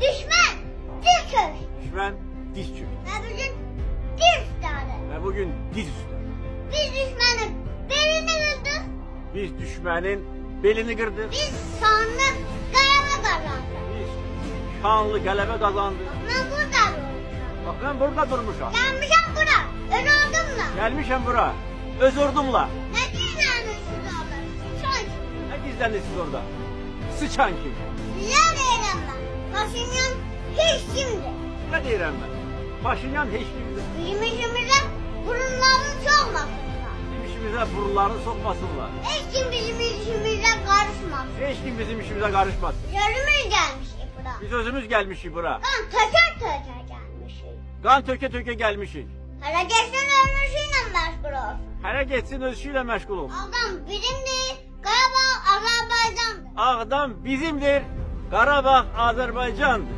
Düşman diz çök. Düşman diz çök. Ve bugün diz üstədi. Ve bugün diz üstü. Biz düşmanın belini kırdık. Biz düşmanın belini kırdık. Biz şanlı galebe kazandık. Biz şanlı galebe kazandık. Ben burada durmuşum. Bak ben burada durmuşam. Gelmişim bura. Ön ordumla. Gelmişim bura. Öz ordumla. Ne diyeceğiniz siz orada? Sanki. Ne gizlendiniz siz orada? Sıçan kim? Ne diyeceğim ben? Paşinyan hiç kimdi. Ne diyeyim ben? Paşinyan hiç kimdir. Bizim işimize burunlarını sokmasınlar. Bizim işimize burunlarını sokmasınlar. Hiç kim bizim işimize karışmasın. Hiç kim bizim işimize karışmasın. Yarımız gelmiş bura. Biz özümüz gelmişik bura. Ben töker töker gelmişim. Kan töke töke gelmişik. Hele geçsen ölmüşüyle meşgul olsun. Hele geçsin öz işiyle meşgul ol. Adam bizimdir. Karabağ Azerbaycan'dır. Ağdam bizimdir. Karabağ Azerbaycan'dır.